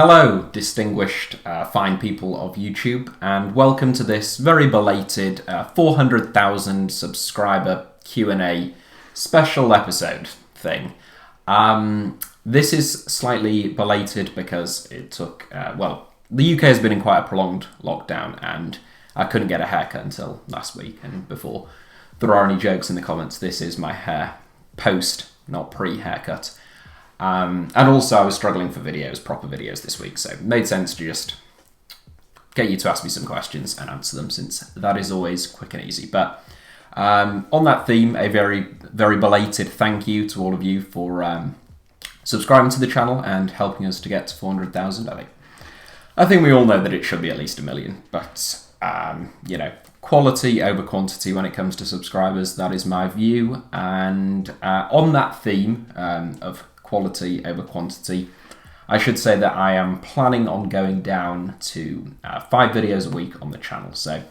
Hello, distinguished fine people of YouTube, and welcome to this very belated 400,000 subscriber Q&A special episode thing. This is slightly belated because it took, the UK has been in quite a prolonged lockdown and I couldn't get a haircut until last week, and before there are any jokes in the comments, this is my hair post, not pre-haircut. And also I was struggling for proper videos this week, so it made sense to just get you to ask me some questions and answer them, since that is always quick and easy. But on that theme, a very, very belated thank you to all of you for subscribing to the channel and helping us to get to 400,000. I think we all know that it should be at least 1 million, but quality over quantity when it comes to subscribers, that is my view. And on that theme of quality over quantity, I should say that I am planning on going down to 5 videos a week on the channel. So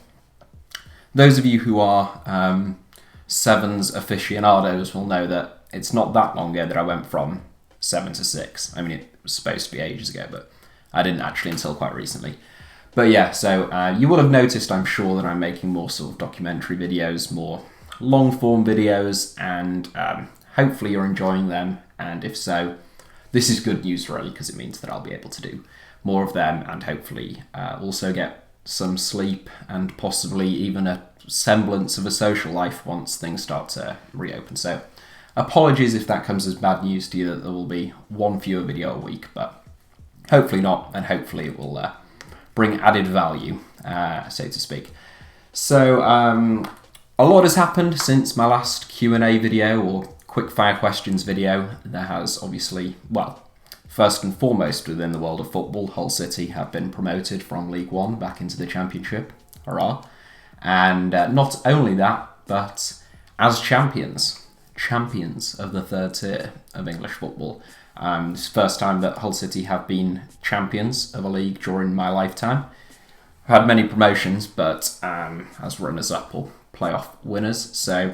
those of you who are sevens aficionados will know that it's not that long ago that I went from 7 to 6. I mean, it was supposed to be ages ago, but I didn't actually until quite recently. But yeah, so you will have noticed, I'm sure, that I'm making more sort of documentary videos, more long-form videos, and hopefully you're enjoying them. And if so, this is good news really, because it means that I'll be able to do more of them and hopefully also get some sleep and possibly even a semblance of a social life once things start to reopen. So apologies if that comes as bad news to you that there will be one fewer video a week, but hopefully not, and hopefully it will bring added value, so to speak. So a lot has happened since my last Q&A video, or quick-fire questions video. There has obviously, first and foremost within the world of football, Hull City have been promoted from League One back into the Championship. Hurrah. And not only that, but as champions of the third tier of English football. It's the first time that Hull City have been champions of a league during my lifetime. I've had many promotions, but as runners-up or playoff winners, so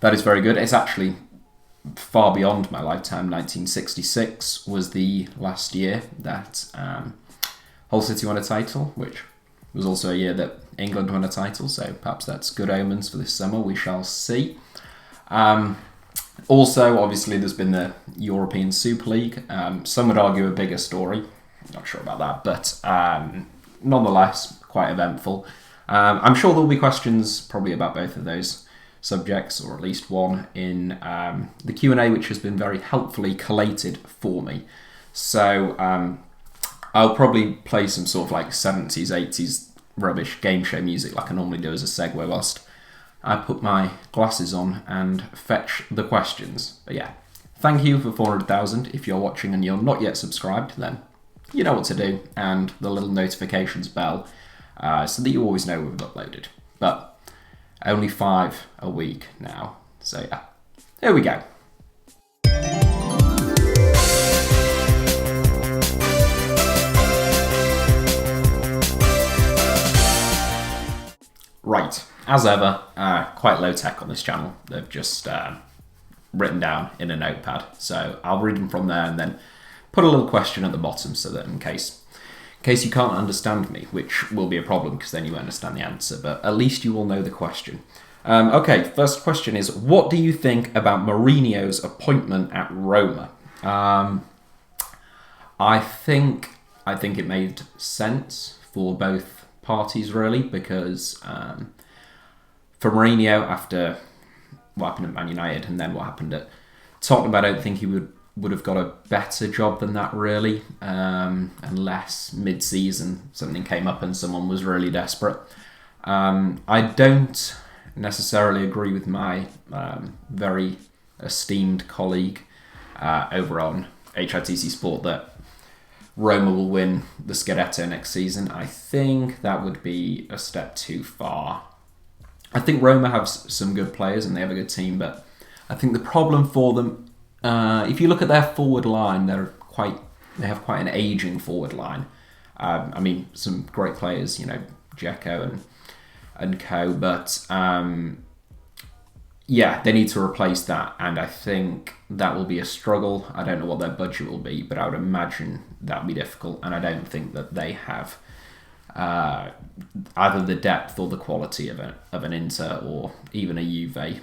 that is very good. It's actually far beyond my lifetime. 1966 was the last year that Hull City won a title, which was also a year that England won a title, so perhaps that's good omens for this summer. We shall see. Also, obviously, there's been the European Super League. Some would argue a bigger story. I'm not sure about that, but nonetheless, quite eventful. I'm sure there'll be questions probably about both of those subjects, or at least one, in the Q&A, which has been very helpfully collated for me. So I'll probably play some sort of like 70s, 80s rubbish game show music like I normally do as a segue whilst I put my glasses on and fetch the questions. But yeah, thank you for 400,000. If you're watching and you're not yet subscribed, then you know what to do, and the little notifications bell, so that you always know we've uploaded. But only 5 a week now, so yeah, here we go. Right, as ever, quite low tech on this channel. They've just written down in a notepad, so I'll read them from there and then put a little question at the bottom, so that in case you can't understand me, which will be a problem because then you won't understand the answer, but at least you will know the question. Okay, first question is, what do you think about Mourinho's appointment at Roma? I think it made sense for both parties really, because for Mourinho, after what happened at Man United and then what happened at Tottenham, I don't think he would have got a better job than that really, unless mid-season something came up and someone was really desperate. I don't necessarily agree with my very esteemed colleague over on HITC Sport that Roma will win the Scudetto next season. I think that would be a step too far. I think Roma have some good players and they have a good team, but I think the problem for them, if you look at their forward line, they have quite an ageing forward line. I mean, some great players, Dzeko and co, but yeah, they need to replace that, and I think that will be a struggle. I don't know what their budget will be, but I would imagine that will be difficult, and I don't think that they have either the depth or the quality of an Inter or even a Juve.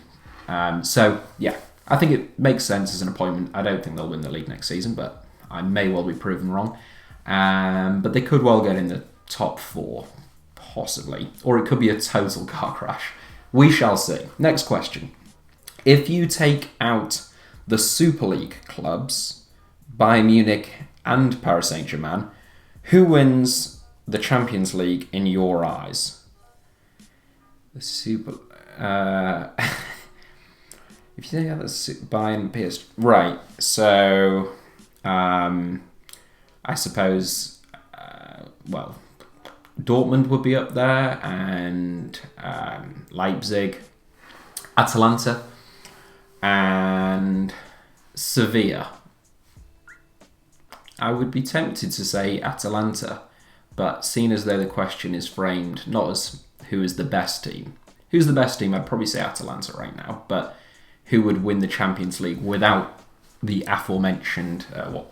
So, yeah, I think it makes sense as an appointment. I don't think they'll win the league next season, but I may well be proven wrong. But they could well get in the top 4, possibly. Or it could be a total car crash. We shall see. Next question. If you take out the Super League clubs, Bayern Munich and Paris Saint-Germain, who wins the Champions League in your eyes? The Super... if you take out the Bayern, PS... Right, so... I suppose... well... Dortmund would be up there, and Leipzig, Atalanta, and Sevilla. I would be tempted to say Atalanta, but seeing as though the question is framed not as who is the best team. Who's the best team? I'd probably say Atalanta right now, but who would win the Champions League without the aforementioned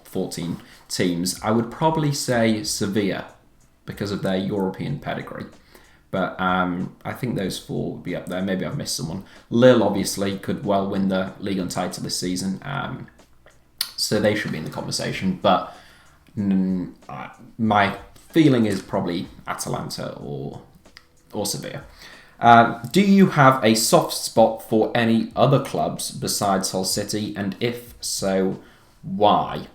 14 teams? I would probably say Sevilla, because of their European pedigree. But I think those 4 would be up there. Maybe I've missed someone. Lille, obviously, could well win the Ligue Untitled this season. So they should be in the conversation. But my feeling is probably Atalanta or Sevilla. Do you have a soft spot for any other clubs besides Hull City? And if so, why?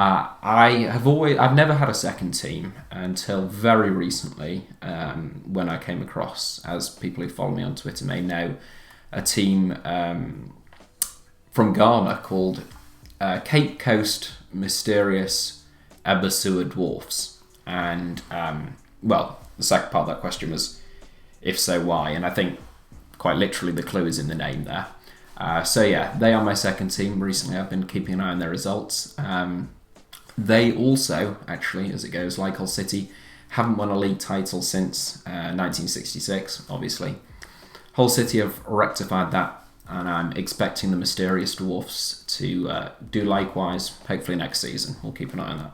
I've never had a second team until very recently, when I came across, as people who follow me on Twitter may know, a team from Ghana called Cape Coast Mysterious Abasua Dwarfs. And, well, the second part of that question was, if so, why? And I think quite literally the clue is in the name there. So yeah, they are my second team. Recently I've been keeping an eye on their results. They also, actually, as it goes, like Hull City, haven't won a league title since 1966, obviously. Hull City have rectified that, and I'm expecting the Mysterious Dwarfs to do likewise, hopefully next season. We'll keep an eye on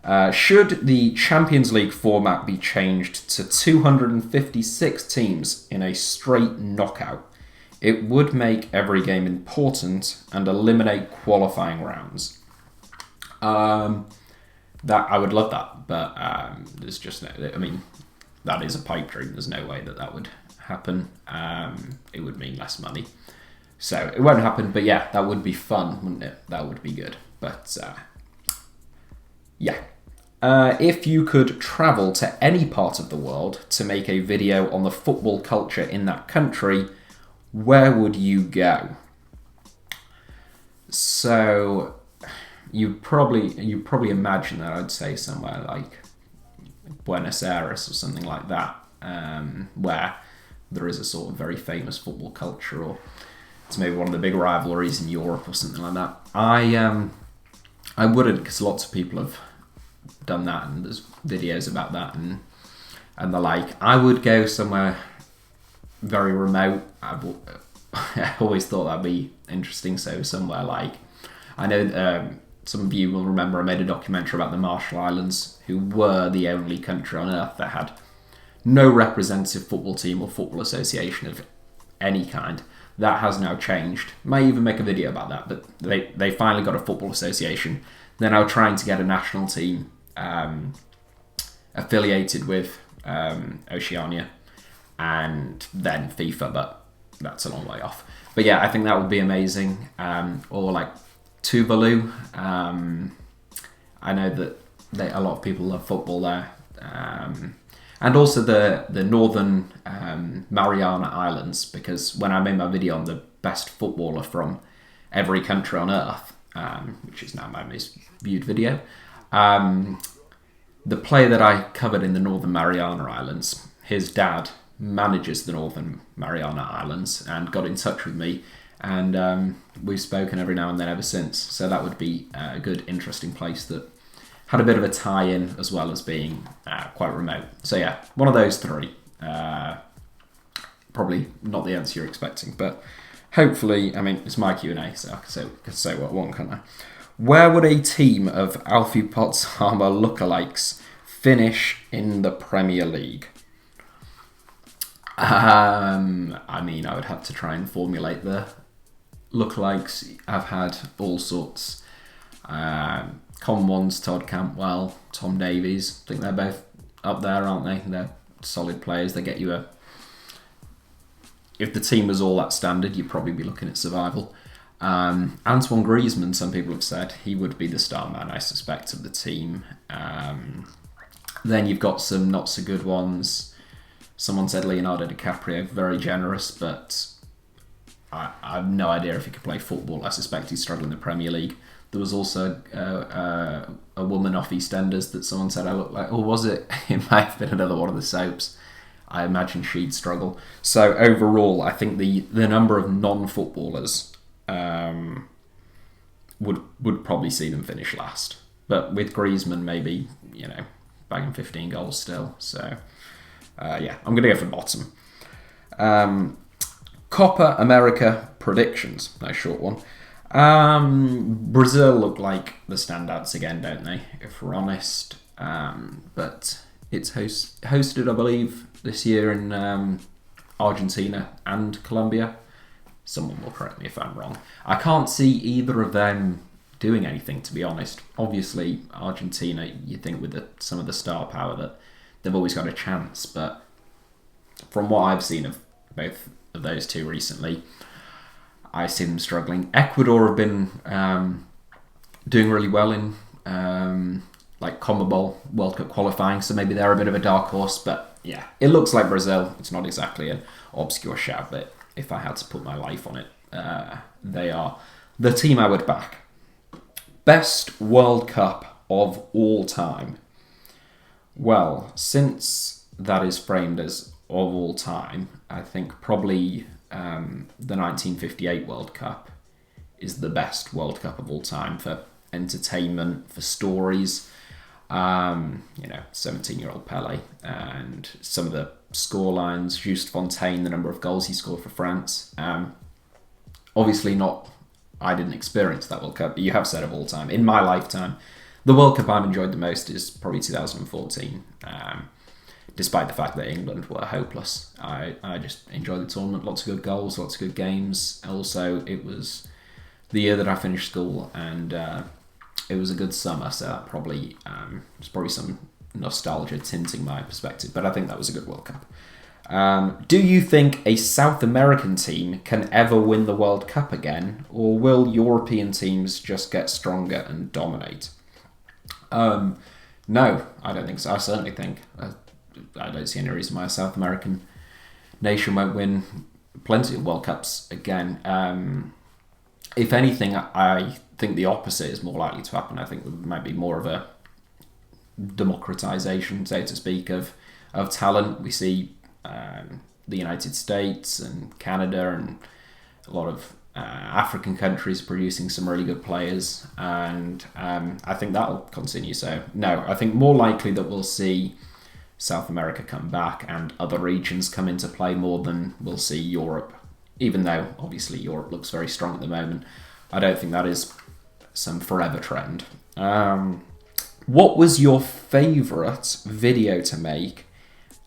that. Should the Champions League format be changed to 256 teams in a straight knockout, it would make every game important and eliminate qualifying rounds. That I would love that, but there's just no. I mean, that is a pipe dream. There's no way that would happen. It would mean less money, so it won't happen. But yeah, that would be fun, wouldn't it? That would be good. But yeah, if you could travel to any part of the world to make a video on the football culture in that country, where would you go? So. You probably imagine that I'd say somewhere like Buenos Aires or something like that, where there is a sort of very famous football culture, or it's maybe one of the big rivalries in Europe or something like that. I wouldn't, because lots of people have done that, and there's videos about that and the like. I would go somewhere very remote. I always thought that'd be interesting. So somewhere like, I know. Some of you will remember I made a documentary about the Marshall Islands, who were the only country on earth that had no representative football team or football association of any kind. That has now changed. Might even make a video about that, but they finally got a football association. They're now trying to get a national team affiliated with Oceania and then FIFA, but that's a long way off. But yeah, I think that would be amazing. Or like Tuvalu. I know that a lot of people love football there. And also the Northern Mariana Islands, because when I made my video on the best footballer from every country on earth, which is now my most viewed video, the player that I covered in the Northern Mariana Islands, his dad manages the Northern Mariana Islands and got in touch with me, and we've spoken every now and then ever since. So that would be a good, interesting place that had a bit of a tie-in as well as being quite remote. So yeah, one of those three. Probably not the answer you're expecting, but hopefully, I mean, it's my Q&A, so I can say what I want, can't I? Where would a team of Alfie Potsdamer lookalikes finish in the Premier League? I mean, I would have to try and formulate the lookalikes. I've had all sorts. Common ones, Todd Cantwell, Tom Davies. I think they're both up there, aren't they? They're solid players. They get you a... If the team was all that standard, you'd probably be looking at survival. Antoine Griezmann, some people have said, he would be the star man, I suspect, of the team. Then you've got some not so good ones. Someone said Leonardo DiCaprio, very generous, but I have no idea if he could play football. I suspect he's struggling in the Premier League. There was also a woman off EastEnders that someone said I looked like. Or was it? It might have been another one of the soaps. I imagine she'd struggle. So overall, I think the number of non-footballers would probably see them finish last. But with Griezmann, maybe, bagging 15 goals still. So, I'm going to go for bottom. Copa America predictions. Nice short one. Brazil look like the standouts again, don't they? If we're honest. But it's hosted, I believe, this year in Argentina and Colombia. Someone will correct me if I'm wrong. I can't see either of them doing anything, to be honest. Obviously, Argentina, you think with some of the star power that they've always got a chance, but from what I've seen of both of those two recently, I see them struggling. Ecuador have been doing really well in CONMEBOL World Cup qualifying, so maybe they're a bit of a dark horse, but yeah, it looks like Brazil. It's not exactly an obscure shout, but if I had to put my life on it, they are the team I would back. Best World Cup of all time. Well, since that is framed as of all time, I think probably the 1958 World Cup is the best World Cup of all time for entertainment, for stories. 17-year-old Pele and some of the score lines, Just Fontaine, the number of goals he scored for France. Obviously not, I didn't experience that World Cup, but you have said of all time. In my lifetime, the World Cup I've enjoyed the most is probably 2014. Despite the fact that England were hopeless. I just enjoyed the tournament, lots of good goals, lots of good games. Also, it was the year that I finished school and it was a good summer, so that probably there's probably some nostalgia tinting my perspective, but I think that was a good World Cup. Do you think a South American team can ever win the World Cup again, or will European teams just get stronger and dominate? No, I don't think so. I certainly think I don't see any reason why a South American nation won't win plenty of World Cups again. If anything, I think the opposite is more likely to happen. I think there might be more of a democratization, so to speak, of talent. We see the United States and Canada and a lot of African countries producing some really good players, and I think that'll continue. So no, I think more likely that we'll see South America come back and other regions come into play more than we'll see Europe, even though obviously Europe looks very strong at the moment. I don't think that is some forever trend. What was your favourite video to make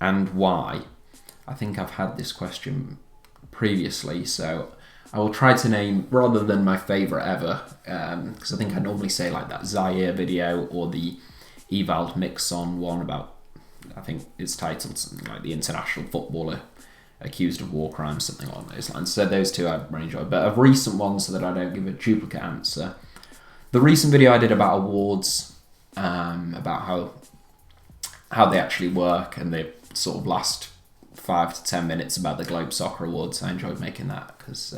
and why? I think I've had this question previously, so I will try to name, rather than my favourite ever, because I think I normally say like that Zaire video or the Ewald Mixon one about, I think it's titled something like the international footballer accused of war crimes, something along those lines. So those two I really enjoyed. But of recent ones, so that I don't give a duplicate answer, the recent video I did about awards, about how they actually work, and the sort of last 5 to 10 minutes about the Globe Soccer Awards, I enjoyed making that because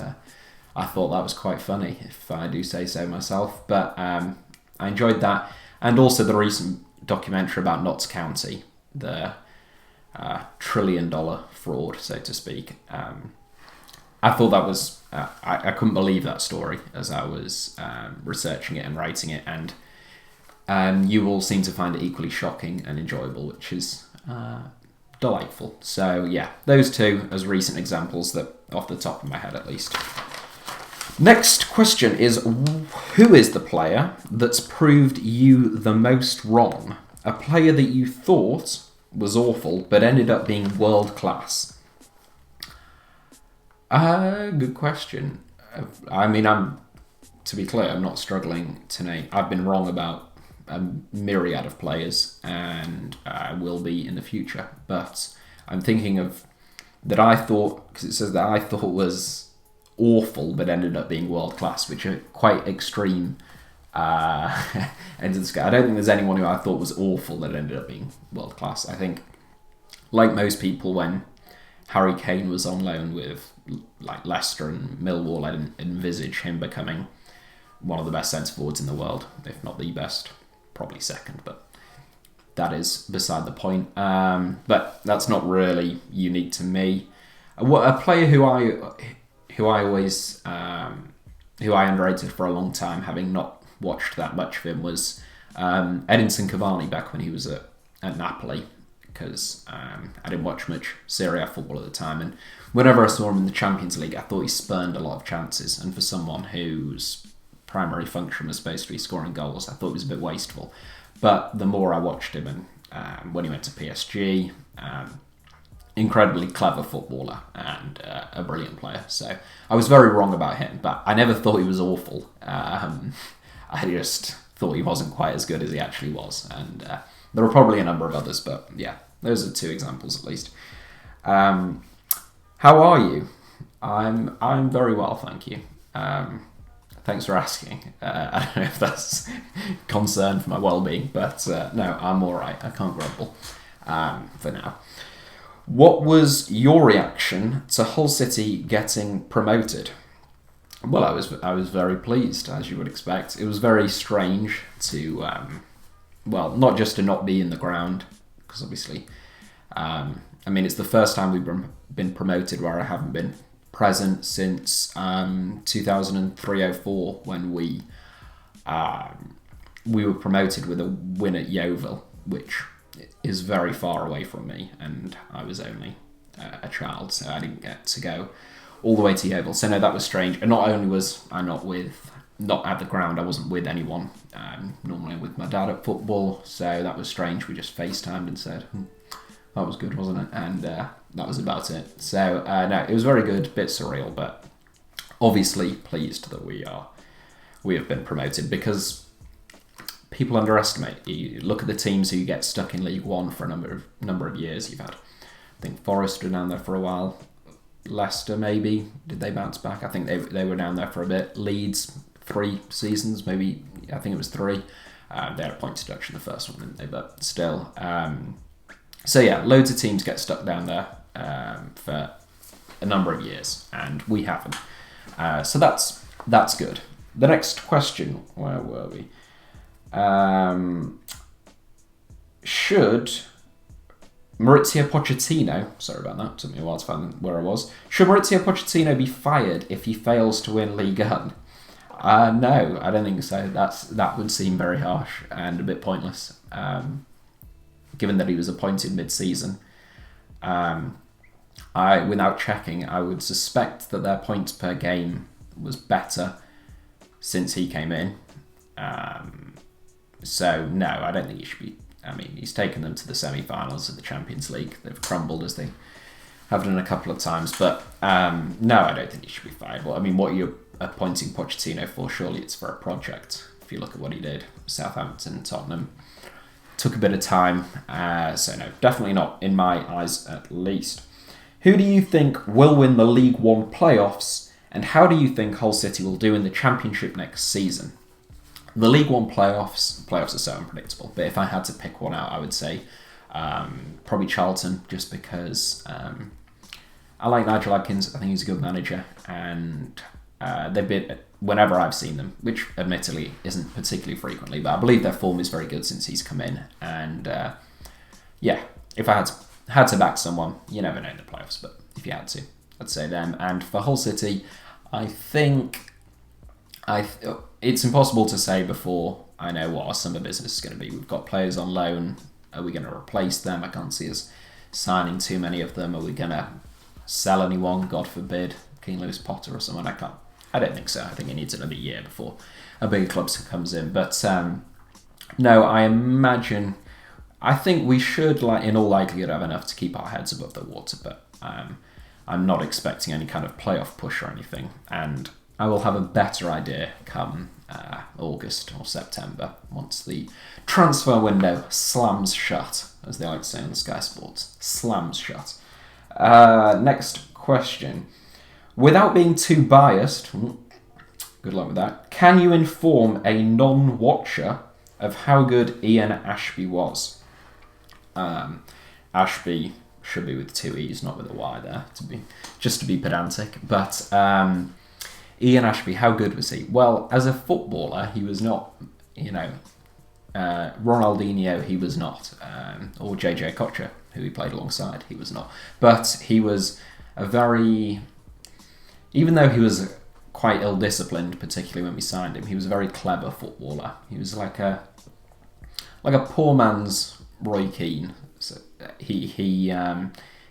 I thought that was quite funny, if I do say so myself. But I enjoyed that, and also the recent documentary about Notts County, the $1 trillion fraud, so to speak. I thought that was I couldn't believe that story as I was researching it and writing it, and you all seem to find it equally shocking and enjoyable, which is delightful. So yeah, those two as recent examples, that off the top of my head at least. Next question is, who is the player that's proved you the most wrong? A player that you thought was awful but ended up being world class. Good question. I mean, to be clear, I'm not struggling to name. I've been wrong about a myriad of players, and I will be in the future. But I'm thinking of that I thought, because it says that I thought was awful but ended up being world class, which are quite extreme ends of the scale. I don't think there's anyone who I thought was awful that ended up being world class. I think, like most people, when Harry Kane was on loan with like Leicester and Millwall, I didn't envisage him becoming one of the best centre forwards in the world, if not the best, probably second, but that is beside the point. But that's not really unique to me. A player who I underrated for a long time, having not watched that much of him, was Edinson Cavani back when he was at Napoli, because I didn't watch much Serie A football at the time, and whenever I saw him in the Champions League, I thought he spurned a lot of chances, and for someone whose primary function was supposed to be scoring goals, I thought it was a bit wasteful. But the more I watched him, and when he went to PSG, incredibly clever footballer and a brilliant player. So I was very wrong about him, but I never thought he was awful. I just thought he wasn't quite as good as he actually was. And there were probably a number of others, but yeah, those are two examples at least. How are you? I'm very well, thank you. Thanks for asking. I don't know if that's concern for my well-being, but no, I'm all right. I can't grumble for now. What was your reaction to Hull City getting promoted? Well, I was very pleased, as you would expect. It was very strange to, not just to not be in the ground, because obviously, it's the first time we've been promoted where I haven't been present since 2003-04, when we were promoted with a win at Yeovil, which is very far away from me, and I was only a child, so I didn't get to go all the way to Yeovil. So no, that was strange. And not only was I not at the ground, I wasn't with anyone. Normally I'm with my dad at football, so that was strange. We just FaceTimed and said, that was good, wasn't it? And that was about it. So no, it was very good, bit surreal, but obviously pleased that we have been promoted, because people underestimate. You look at the teams who get stuck in League One for a number of years. You've had, I think, Forest were down there for a while. Leicester, maybe, did they bounce back? I think they were down there for a bit. Leeds, 3 seasons, maybe. I think it was 3. They had a point deduction the first one, didn't they? But still. So yeah, loads of teams get stuck down there for a number of years, and we haven't. So that's good. The next question, where were we? Should Mauricio Pochettino, sorry about that, took me a while to find where I was. Should Mauricio Pochettino be fired if he fails to win Ligue 1? No, I don't think so. That would seem very harsh and a bit pointless, given that he was appointed mid-season. Without checking, I would suspect that their points per game was better since he came in. So no, I don't think he should be. I mean, he's taken them to the semi-finals of the Champions League. They've crumbled, as they have done a couple of times. But no, I don't think he should be fired. Well, I mean, what are you appointing Pochettino for? Surely it's for a project. If you look at what he did, Southampton, Tottenham, took a bit of time. So no, definitely not, in my eyes at least. Who do you think will win the League One playoffs, and how do you think Hull City will do in the Championship next season? The League One playoffs are so unpredictable, but if I had to pick one out, I would say probably Charlton, just because I like Nigel Adkins. I think he's a good manager, and they've been, whenever I've seen them, which admittedly isn't particularly frequently, but I believe their form is very good since he's come in. And if I had to back someone, you never know in the playoffs, but if you had to, I'd say them. And for Hull City, I think it's impossible to say before I know what our summer business is going to be. We've got players on loan. Are we going to replace them? I can't see us signing too many of them. Are we going to sell anyone? God forbid, King Lewis Potter or someone. I I don't think so. I think he needs another year before a bigger club comes in. But no, I think we should, in all likelihood, have enough to keep our heads above the water. But I'm not expecting any kind of playoff push or anything. And I will have a better idea come August or September, once the transfer window slams shut, as they like to say on Sky Sports. Slams shut. Next question. Without being too biased, good luck with that, can you inform a non-watcher of how good Ian Ashby was? Ashby should be with two E's, not with a Y there, to be pedantic. But Ian Ashby, how good was he? Well, as a footballer, he was not, Ronaldinho, he was not, or JJ Kocher, who he played alongside, he was not. But he was even though he was quite ill-disciplined, particularly when we signed him, he was a very clever footballer. He was like a poor man's Roy Keane. So he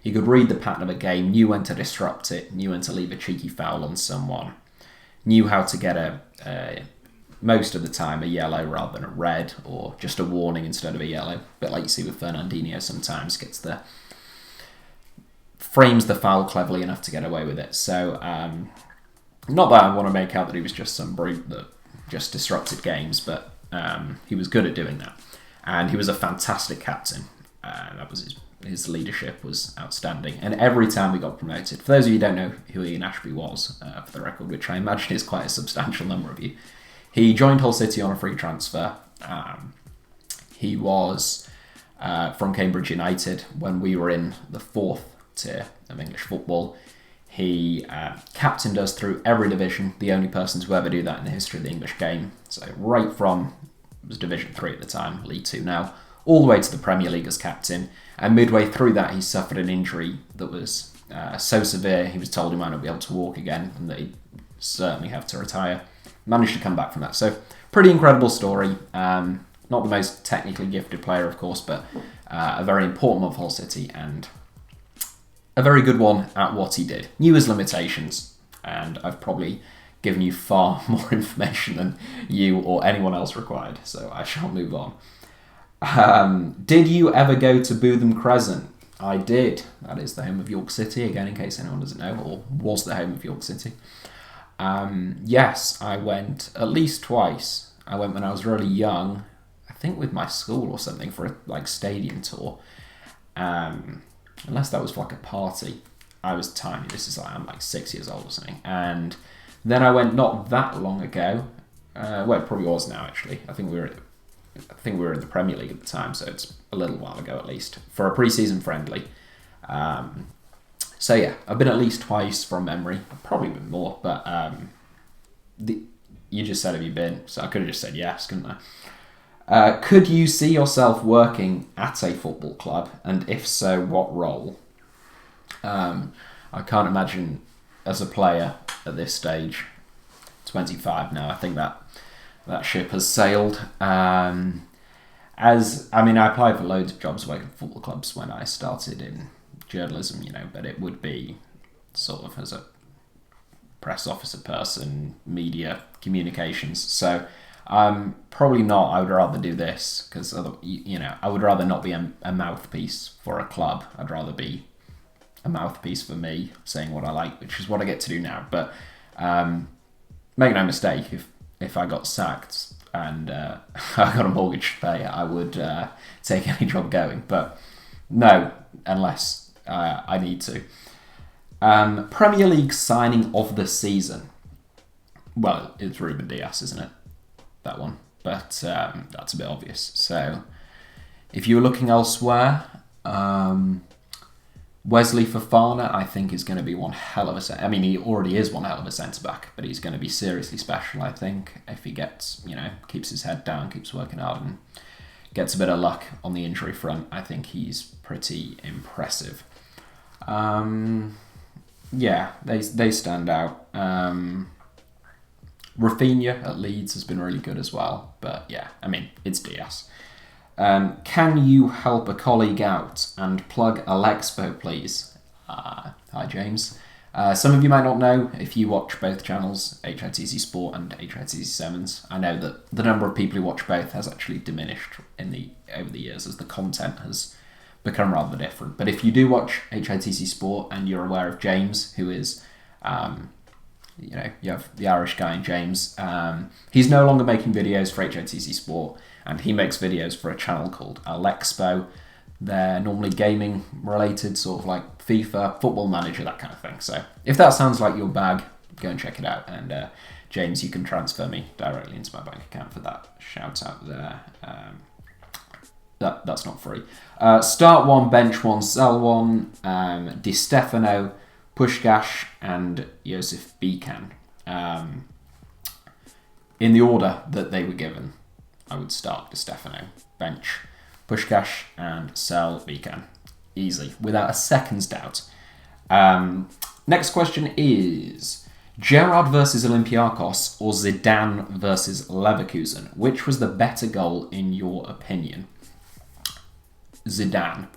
could read the pattern of a game, knew when to disrupt it, knew when to leave a cheeky foul on someone, knew how to get most of the time a yellow rather than a red, or just a warning instead of a yellow. A bit like you see with Fernandinho sometimes, frames the foul cleverly enough to get away with it. So, not that I want to make out that he was just some brute that just disrupted games, but he was good at doing that. And he was a fantastic captain. That was his leadership was outstanding. And every time we got promoted, for those of you who don't know who Ian Ashby was, for the record, which I imagine is quite a substantial number of you, he joined Hull City on a free transfer. He was from Cambridge United when we were in the 4th tier of English football. He captained us through every division, the only person to ever do that in the history of the English game. So right from, it was Division 3 at the time, League 2 now, all the way to the Premier League as captain. And midway through that, he suffered an injury that was so severe, he was told he might not be able to walk again, and that he'd certainly have to retire. Managed to come back from that. So, pretty incredible story. Not the most technically gifted player, of course, but a very important one for Hull City, and a very good one at what he did. Knew his limitations, and I've probably given you far more information than you or anyone else required, so I shall move on. Did you ever go to Bootham Crescent? I did. That is the home of York City, again, in case anyone doesn't know, or was the home of York City. Yes, I went at least twice. I went when I was really young, I think with my school or something, for a stadium tour. Unless that was for a party. I was tiny. I'm 6 years old or something. And then I went not that long ago. Well, it probably was now, actually. I think we were in the Premier League at the time, so it's a little while ago at least, for a pre-season friendly. So yeah, I've been at least twice from memory. I've probably been more, but you just said have you been, so I could have just said yes, couldn't I? Could you see yourself working at a football club, and if so, what role? I can't imagine as a player at this stage, 25 now, I think that ship has sailed. I applied for loads of jobs working for football clubs when I started in journalism, but it would be sort of as a press officer person, media, communications. So probably not. I would rather do this because, I would rather not be a mouthpiece for a club. I'd rather be a mouthpiece for me, saying what I like, which is what I get to do now. But make no mistake, if I got sacked and I got a mortgage to pay, I would take any job going. But no, unless I need to. Premier League signing of the season. Well, it's Ruben Dias, isn't it? That one. But that's a bit obvious. So, if you were looking elsewhere, Wesley Fofana, I think, is going to be one hell of a... he already is one hell of a centre-back, but he's going to be seriously special, I think, if he gets, keeps his head down, keeps working hard, and gets a bit of luck on the injury front. I think he's pretty impressive. Yeah, they stand out. Rafinha at Leeds has been really good as well, but yeah, it's Diaz. Can you help a colleague out and plug Alexpo, please? Hi, James. Some of you might not know, if you watch both channels, HITC Sport and HITC Sevens, I know that the number of people who watch both has actually diminished over the years as the content has become rather different. But if you do watch HITC Sport and you're aware of James, who is, you have the Irish guy in James, he's no longer making videos for HITC Sport, and he makes videos for a channel called Alexpo. They're normally gaming related, sort of like FIFA, Football Manager, that kind of thing. So if that sounds like your bag, go and check it out. And James, you can transfer me directly into my bank account for that shout out there. That's not free. Start one, bench one, sell one. Di Stefano, Puskás, and Josef Bican. In the order that they were given, I would start Di Stefano, bench Puskás, and sell Bican. Easy, without a second's doubt. Next question is Gerrard versus Olympiacos or Zidane versus Leverkusen? Which was the better goal in your opinion? Zidane.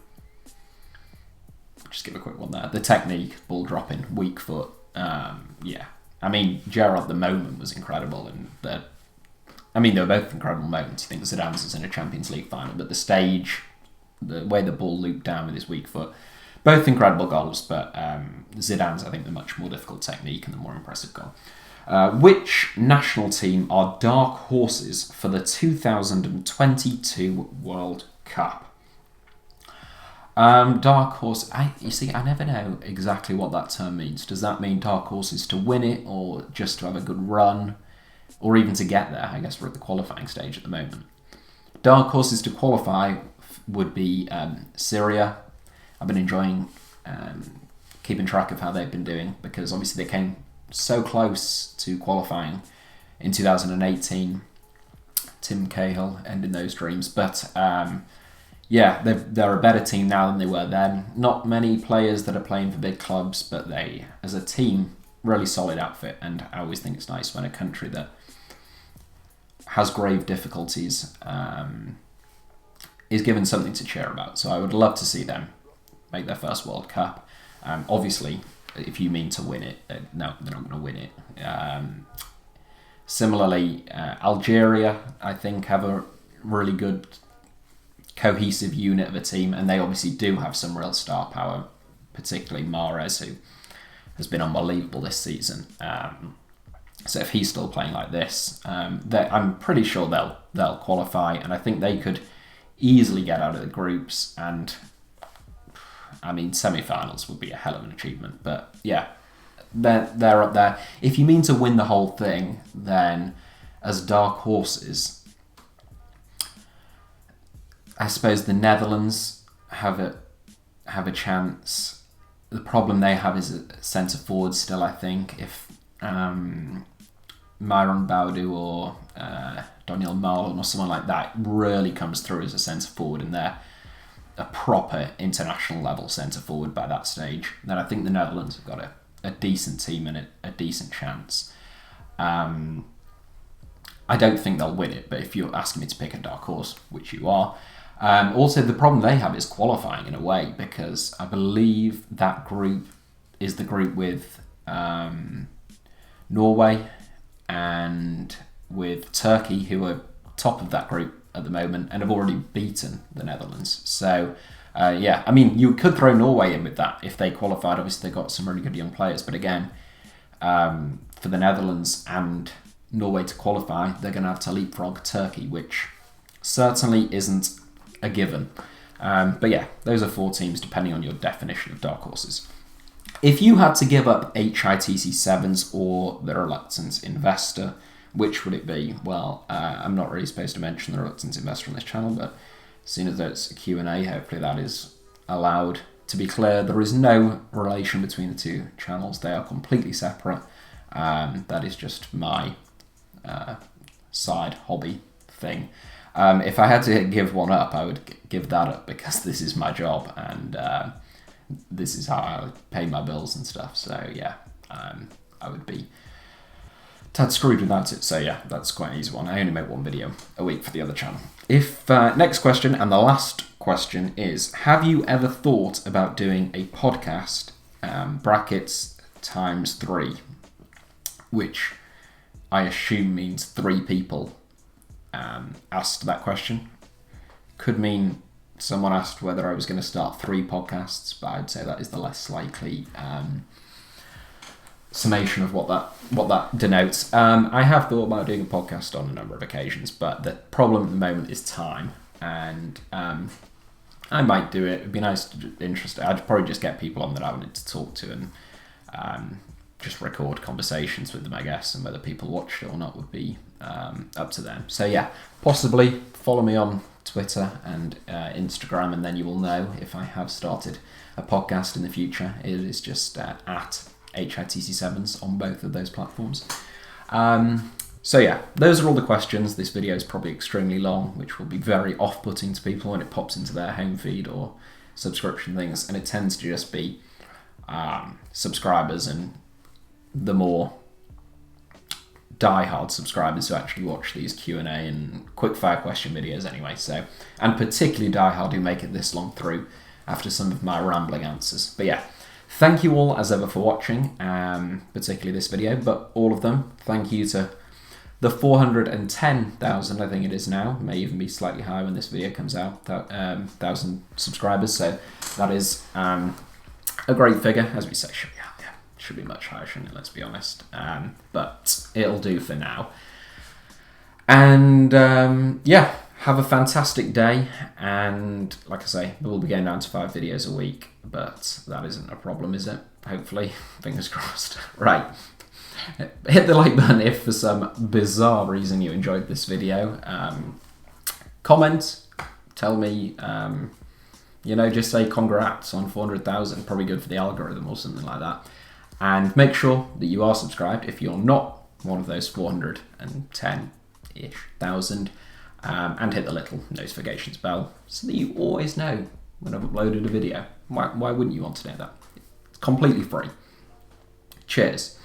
Just give a quick one there. The technique, ball dropping, weak foot. Yeah. I mean, Gerrard, the moment was incredible, and they were both incredible moments. You think Zidane's was in a Champions League final, but the stage, the way the ball looped down with his weak foot, both incredible goals, but Zidane's, I think, the much more difficult technique and the more impressive goal. Which national team are dark horses for the 2022 World Cup? Dark horse, I never know exactly what that term means. Does that mean dark horses to win it, or just to have a good run? Or even to get there? I guess we're at the qualifying stage at the moment. Dark horses to qualify would be Syria. I've been enjoying keeping track of how they've been doing, because obviously they came so close to qualifying in 2018. Tim Cahill ending those dreams. But they're a better team now than they were then. Not many players that are playing for big clubs, but they, as a team, really solid outfit. And I always think it's nice when a country that has grave difficulties is given something to cheer about. So I would love to see them make their first World Cup. Obviously, if you mean to win it, no, they're not going to win it. Similarly, Algeria, I think, have a really good cohesive unit of a team, and they obviously do have some real star power, particularly Mahrez, who has been unbelievable this season. So if he's still playing like this, I'm pretty sure they'll qualify, and I think they could easily get out of the groups. And I mean, semi-finals would be a hell of an achievement. But yeah, they're up there. If you mean to win the whole thing, then as dark horses, I suppose the Netherlands have a chance. The problem they have is a centre forward still, I think. If Myron Baudu or Daniel Marlon or someone like that really comes through as a centre forward, and they're a proper international level centre forward by that stage, then I think the Netherlands have got a decent team and a decent chance. I don't think they'll win it, but if you're asking me to pick a dark horse, which you are, also the problem they have is qualifying in a way, because I believe that group is the group with Norway and with Turkey, who are top of that group at the moment and have already beaten the Netherlands. So, I mean, you could throw Norway in with that if they qualified. Obviously, they've got some really good young players. But again, for the Netherlands and Norway to qualify, they're going to have to leapfrog Turkey, which certainly isn't a given. But yeah, those are four teams, depending on your definition of dark horses. If you had to give up HITC Sevens or the Reluctant Investor, which would it be? Well, I'm not really supposed to mention the Reluctant Investor on this channel, but seeing as though it's a Q&A, hopefully that is allowed. To be clear, there is no relation between the two channels. They are completely separate. That is just my side hobby thing. If I had to give one up, I would give that up, because this is my job, and this is how I pay my bills and stuff. So yeah, I would be tad screwed without it. So yeah, that's quite an easy one. I only make one video a week for the other channel. If next question, and the last question, is: have you ever thought about doing a podcast? Brackets times 3, which I assume means 3 people asked that question. Could mean someone asked whether I was going to start 3 podcasts, but I'd say that is the less likely summation of what that denotes. I have thought about doing a podcast on a number of occasions, but the problem at the moment is time, and I might do it. It'd be nice to interesting. I'd probably just get people on that I wanted to talk to and just record conversations with them, I guess, and whether people watched it or not would be up to them. So yeah, possibly follow me on Twitter and Instagram, and then you will know if I have started a podcast in the future. It is just at HITC7s on both of those platforms. So yeah, those are all the questions. This video is probably extremely long, which will be very off-putting to people when it pops into their home feed or subscription things, and it tends to just be subscribers and the more die-hard subscribers who actually watch these Q&A and quick-fire question videos anyway. So, and particularly die-hard who make it this long through after some of my rambling answers. But yeah, thank you all as ever for watching, particularly this video, but all of them. Thank you to the 410,000, I think it is now, may even be slightly higher when this video comes out, 1,000 subscribers. So that is a great figure, as we say, should be much higher, shouldn't it? Let's be honest. But it'll do for now. And yeah, have a fantastic day. And like I say, we'll be going down to 5 videos a week, but that isn't a problem, is it? Hopefully, fingers crossed. Right. Hit the like button if for some bizarre reason you enjoyed this video. Comment, tell me, just say congrats on 400,000, probably good for the algorithm or something like that. And make sure that you are subscribed if you're not one of those 410-ish thousand, and hit the little notifications bell so that you always know when I've uploaded a video. Why wouldn't you want to know that? It's completely free. Cheers.